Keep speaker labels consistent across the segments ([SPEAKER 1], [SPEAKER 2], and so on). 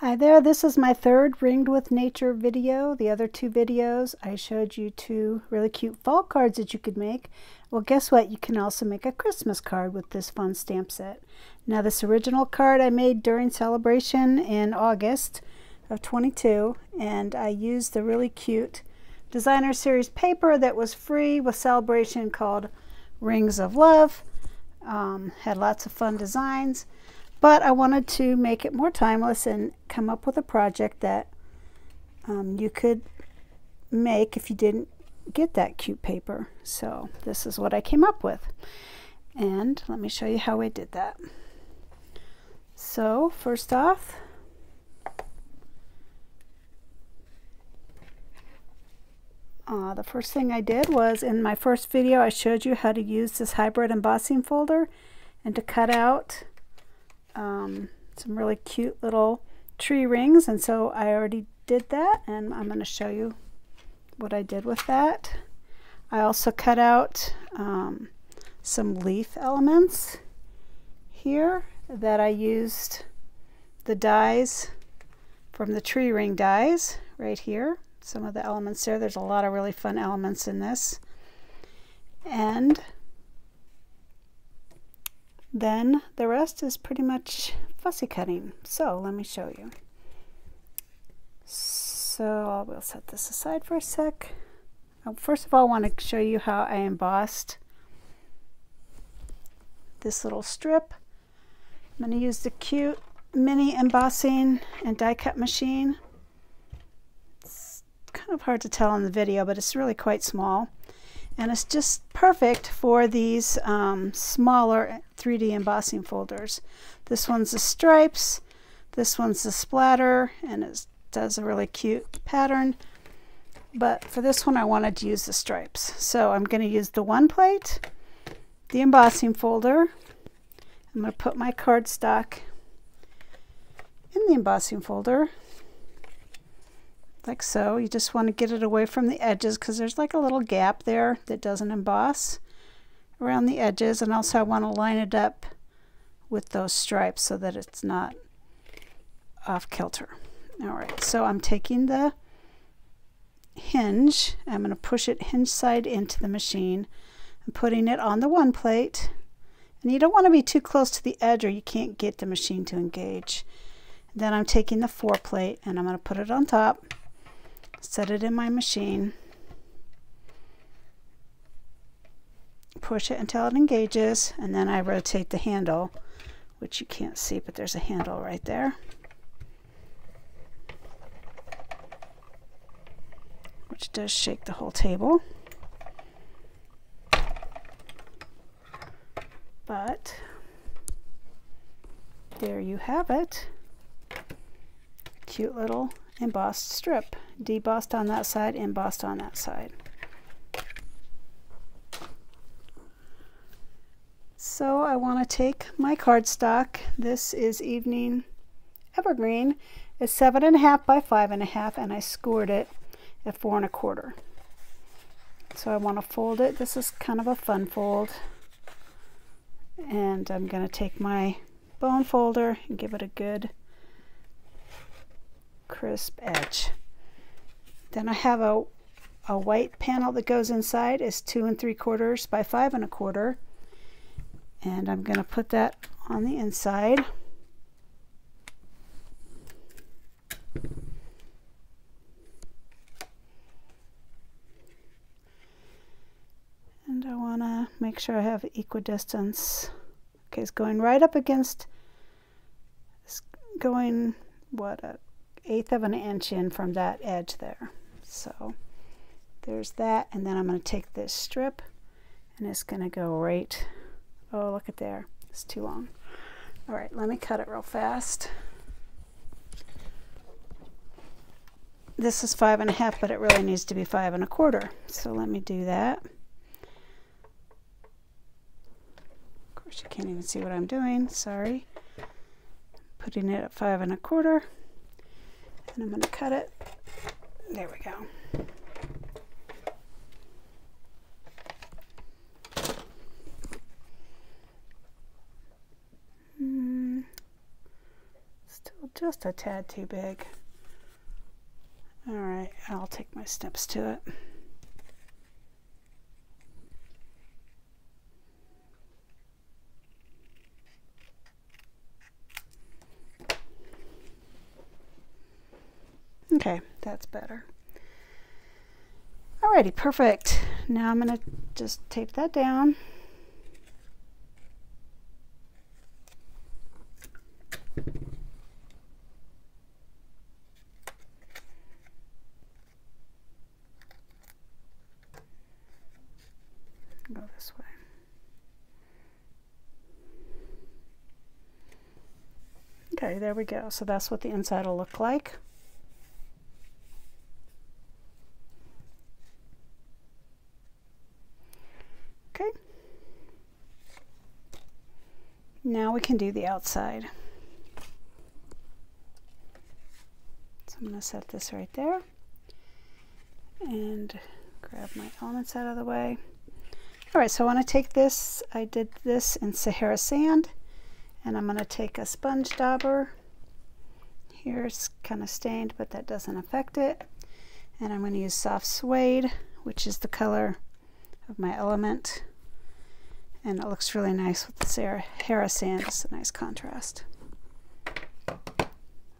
[SPEAKER 1] Hi there, this is my third Ringed with Nature video. The other two videos I showed you two really cute fall cards that you could make. Well, guess what? You can also make a Christmas card with this fun stamp set. Now this original card I made during Celebration in August of 22, and I used the really cute designer series paper that was free with Celebration called Rings of Love. Had lots of fun designs. But I wanted to make it more timeless and come up with a project that you could make if you didn't get that cute paper. So this is what I came up with. And let me show you how I did that. So first off, the first thing I did was, in my first video I showed you how to use this hybrid embossing folder and to cut out some really cute little tree rings, and so I already did that, and I'm going to show you what I did with that. I also cut out some leaf elements here that I used the dies from the tree ring dies right here. Some of the elements there. There's a lot of really fun elements in this. And then the rest is pretty much fussy cutting. So let me show you. So I will set this aside for a sec. First of all, I want to show you how I embossed this little strip. I'm going to use the cute mini embossing and die cut machine. It's kind of hard to tell in the video, but it's really quite small. And it's just perfect for these smaller 3D embossing folders. This one's the stripes, this one's the splatter, and it does a really cute pattern. But for this one I wanted to use the stripes. So I'm going to use the one plate, the embossing folder. I'm going to put my cardstock in the embossing folder. Like so. You just want to get it away from the edges because there's like a little gap there that doesn't emboss around the edges, and also I want to line it up with those stripes so that it's not off kilter. Alright, so I'm taking the hinge, I'm going to push it hinge side into the machine and putting it on the one plate, and you don't want to be too close to the edge or you can't get the machine to engage. Then I'm taking the 4 plate and I'm going to put it on top. Set it in my machine, push it until it engages, and then I rotate the handle, which you can't see, but there's a handle right there, which does shake the whole table. But there you have it. Cute little embossed strip, debossed on that side, embossed on that side. So I want to take my cardstock. This is Evening Evergreen. It's 7.5 by 5.5, and I scored it at 4 1/4. So I want to fold it. This is kind of a fun fold, and I'm going to take my bone folder and give it a good crisp edge. Then I have a white panel that goes inside. Is 2 3/4 by 5 1/4, and I'm going to put that on the inside. And I want to make sure I have equidistance. Okay, it's going right up against, it's going what, a 1/8 of an inch in from that edge there. So there's that, and then I'm going to take this strip and it's going to go right, oh look at there, it's too long. Alright, let me cut it real fast. This is 5 1/2, but it really needs to be 5 1/4, so let me do that. Of course you can't even see what I'm doing, sorry. Putting it at 5 1/4. And I'm going to cut it. There we go. Still a just a tad too big. All right, I'll take my steps to it. Okay, that's better. Alrighty, perfect. Now I'm going to just tape that down. Go this way. Okay, there we go. So that's what the inside will look like. Okay. Now we can do the outside. So I'm going to set this right there and grab my elements out of the way. All right, so I want to take this, I did this in Sahara Sand, and I'm going to take a sponge dauber. Here it's kind of stained, but that doesn't affect it. And I'm going to use soft suede, which is the color of my element. And it looks really nice with the Sahara Sand. It's a nice contrast.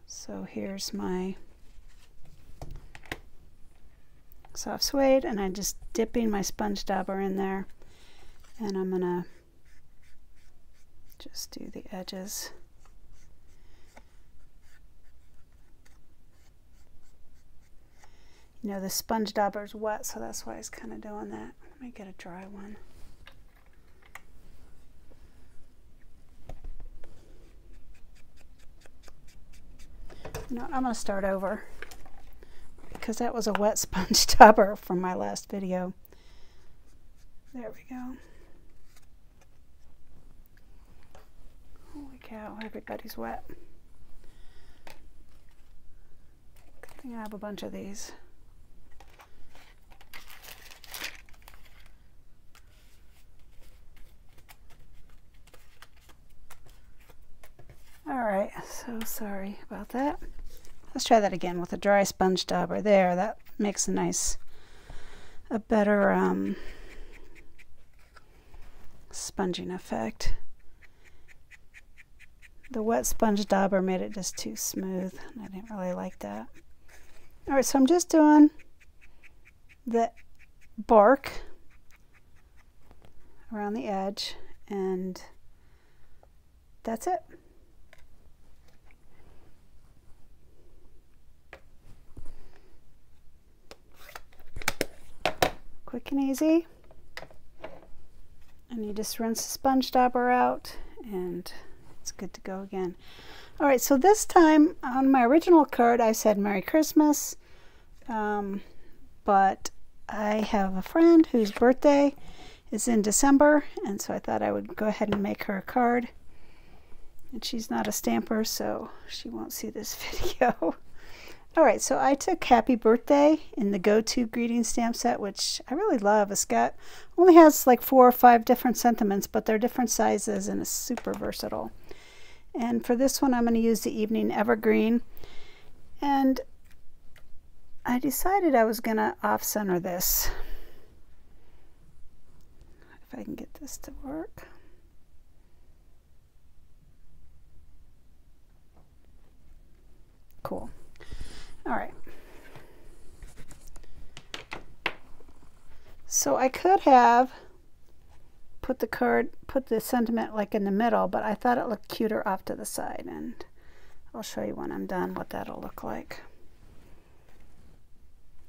[SPEAKER 1] So here's my soft suede, and I'm just dipping my sponge dauber in there. And I'm gonna just do the edges. You know, the sponge dauber is wet, so that's why I was kind of doing that. Let me get a dry one. You know, I'm gonna start over because that was a wet sponge dauber from my last video. There we go. Holy cow, everybody's wet. Good thing I have a bunch of these. All right, so sorry about that. Let's try that again with a dry sponge dauber. There, that makes a better sponging effect. The wet sponge dauber made it just too smooth. I didn't really like that. All right, so I'm just doing the bark around the edge, and that's it. Quick and easy. And you just rinse the sponge dauber out, and it's good to go again. All right, so this time on my original card I said Merry Christmas, but I have a friend whose birthday is in December, and so I thought I would go ahead and make her a card. And she's not a stamper, so she won't see this video. All right, so I took Happy Birthday in the Go-To Greeting Stamp Set, which I really love. It's got, only has like 4 or 5 different sentiments, but they're different sizes and it's super versatile. And for this one, I'm going to use the Evening Evergreen. And I decided I was going to off-center this. If I can get this to work. Cool. All right. So I could have put the sentiment like in the middle, but I thought it looked cuter off to the side, and I'll show you when I'm done what that'll look like.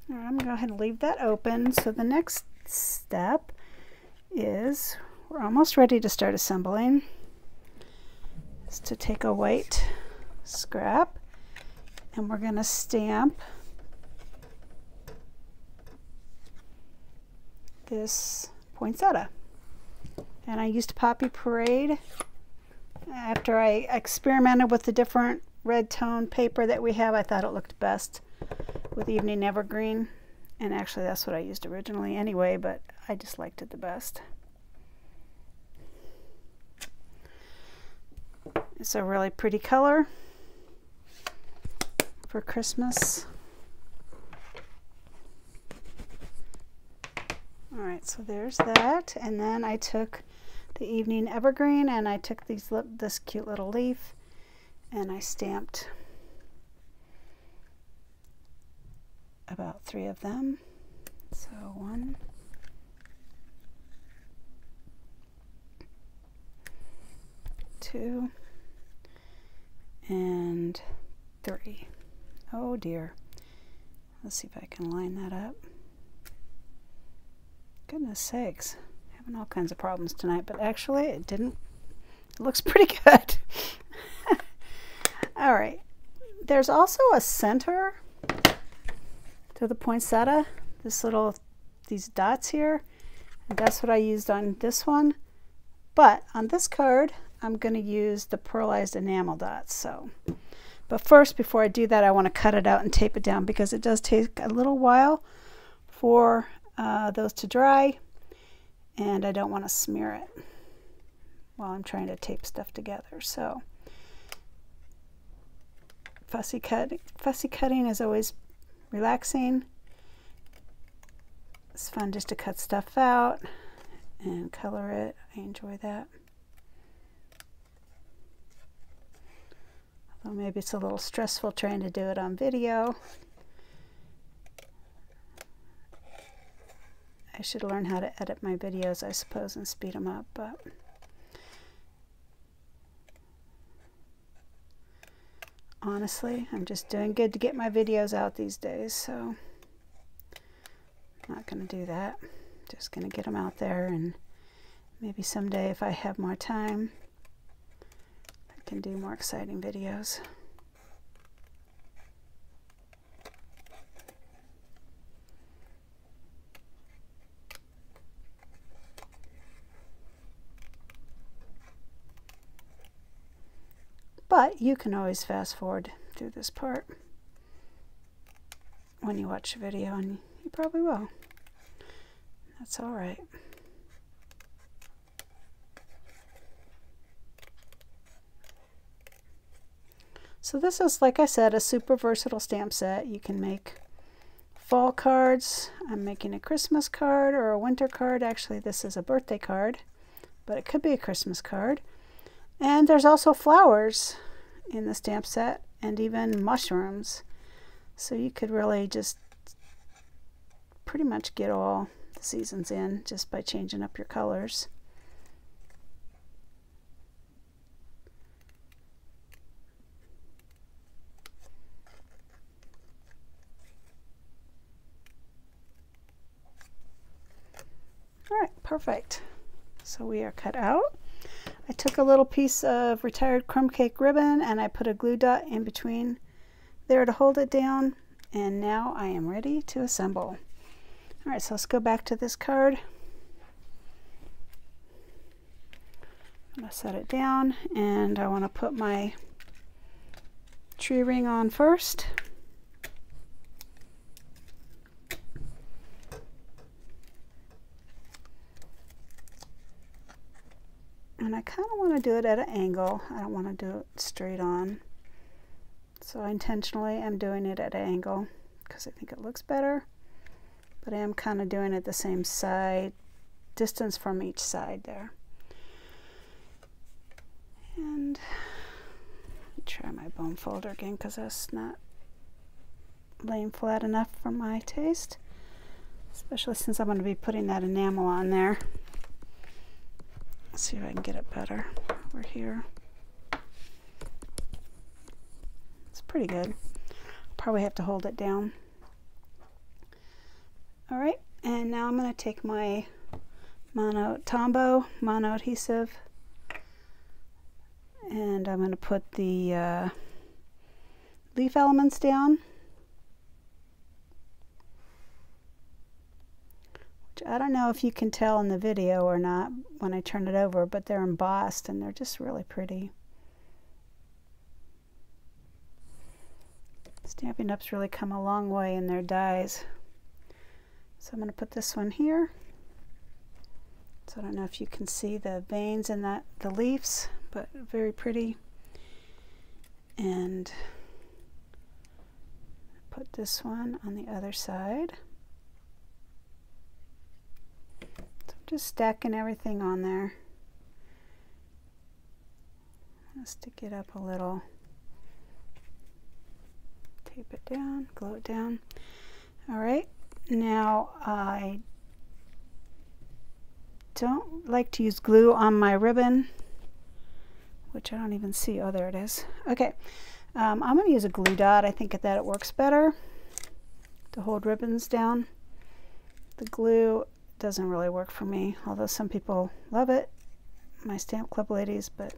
[SPEAKER 1] All right, I'm gonna go ahead and leave that open. So the next step is, we're almost ready to start assembling, is to take a white scrap, and we're gonna stamp this poinsettia. And I used Poppy Parade after I experimented with the different red tone paper that we have. I thought it looked best with Evening Evergreen, and actually that's what I used originally anyway, but I just liked it the best. It's a really pretty color. for Christmas. All right, so there's that. And then I took the Evening Evergreen and I took this cute little leaf and I stamped about 3 of them. So 1, 2, and 3. Oh dear. Let's see if I can line that up. Goodness sakes, having all kinds of problems tonight, but actually it didn't. It looks pretty good. All right, there's also a center to the poinsettia, these dots here, and that's what I used on this one. But on this card, I'm going to use the pearlized enamel dots. So, but first, before I do that, I want to cut it out and tape it down because it does take a little while for those to dry, and I don't want to smear it while I'm trying to tape stuff together. So fussy cutting is always relaxing. It's fun just to cut stuff out and color it. I enjoy that. Although maybe it's a little stressful trying to do it on video. I should learn how to edit my videos, I suppose, and speed them up, but honestly, I'm just doing good to get my videos out these days, so I'm not going to do that. Just going to get them out there, and maybe someday if I have more time, I can do more exciting videos. But you can always fast forward through this part when you watch the video, and you probably will. That's all right. So this is, like I said, a super versatile stamp set. You can make fall cards. I'm making a Christmas card or a winter card. Actually, this is a birthday card, but it could be a Christmas card. And there's also flowers in the stamp set and even mushrooms. So you could really just pretty much get all the seasons in just by changing up your colors. All right, perfect. So we are cut out. I took a little piece of retired crumb cake ribbon and I put a glue dot in between there to hold it down, and now I am ready to assemble. All right, so let's go back to this card. I'm going to set it down, and I want to put my tree ring on first. And I kind of want to do it at an angle. I don't want to do it straight on. So I intentionally am doing it at an angle because I think it looks better. But I am kind of doing it the same side, distance from each side there. And try my bone folder again because that's not laying flat enough for my taste. Especially since I'm going to be putting that enamel on there. Let's see if I can get it better over here. It's pretty good. Probably have to hold it down. All right, and now I'm going to take my Tombow mono adhesive, and I'm going to put the leaf elements down. I don't know if you can tell in the video or not when I turn it over, but they're embossed and they're just really pretty. Stampin' Up's really come a long way in their dies. So I'm going to put this one here. So I don't know if you can see the veins in the leaves, but very pretty. And this one on the other side. So I'm just stacking everything on there. I'll stick it up a little. Tape it down, glue it down. All right, now I don't like to use glue on my ribbon, which I don't even see. Oh, there it is. Okay, I'm going to use a glue dot. I think that it works better to hold ribbons down. The glue doesn't really work for me, although some people love it, my Stamp Club ladies, but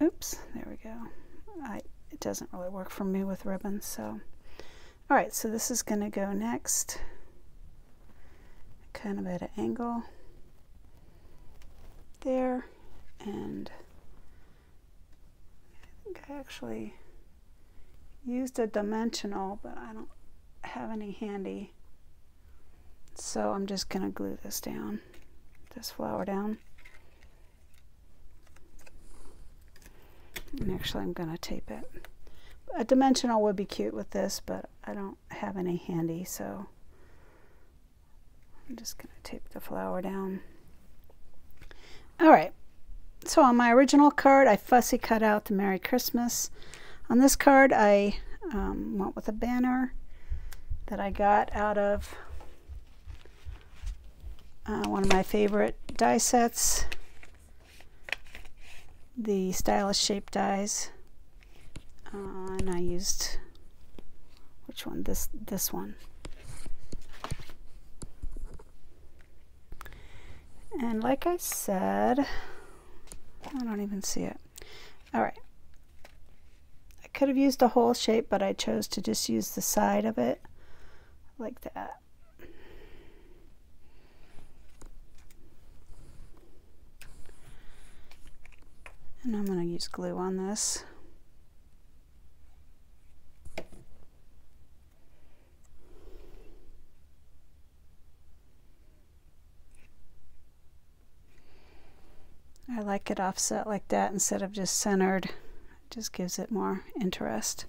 [SPEAKER 1] oops, there we go. It doesn't really work for me with ribbons. So, all right, so this is going to go next, kind of at an angle there, and I think I actually used a dimensional, but I don't have any handy, so I'm just going to glue this down, this flower down. And actually I'm going to tape it. A dimensional would be cute with this, but I don't have any handy, so I'm just going to tape the flower down. Alright, so on my original card I fussy cut out the Merry Christmas. On this card I went with a banner that I got out of one of my favorite die sets, the Stylish Shape dies, and I used, which one? This one. And like I said, I don't even see it. All right, I could have used a whole shape, but I chose to just use the side of it like that. And I'm going to use glue on this. I like it offset like that instead of just centered. It just gives it more interest.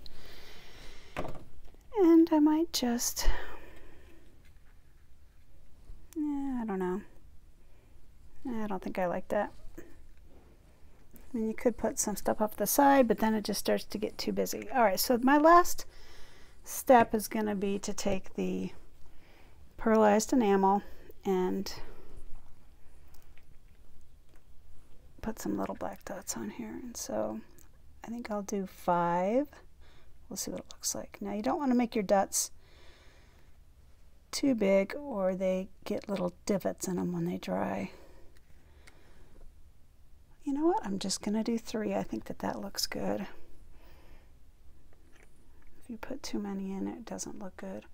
[SPEAKER 1] And I might just, I don't know. I don't think I like that. I mean, you could put some stuff off the side, but then it just starts to get too busy. All right, so my last step is going to be to take the pearlized enamel and put some little black dots on here. And so I think I'll do 5. We'll see what it looks like. Now you don't want to make your dots too big or they get little divots in them when they dry. You know what? I'm just going to do 3. I think that looks good. If you put too many in, it doesn't look good.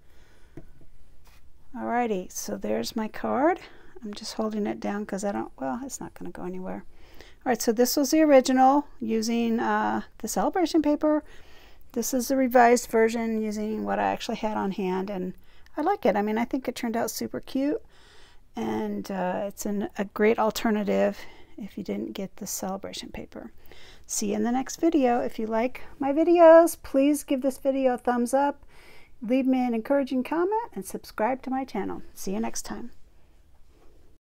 [SPEAKER 1] Alrighty, so there's my card. I'm just holding it down because I don't, well, it's not going to go anywhere. Alright, so this was the original using the celebration paper. This is the revised version using what I actually had on hand, and I like it. I mean, I think it turned out super cute, and it's a great alternative if you didn't get the celebration paper. See you in the next video. If you like my videos, please give this video a thumbs up, leave me an encouraging comment, and subscribe to my channel. See you next time.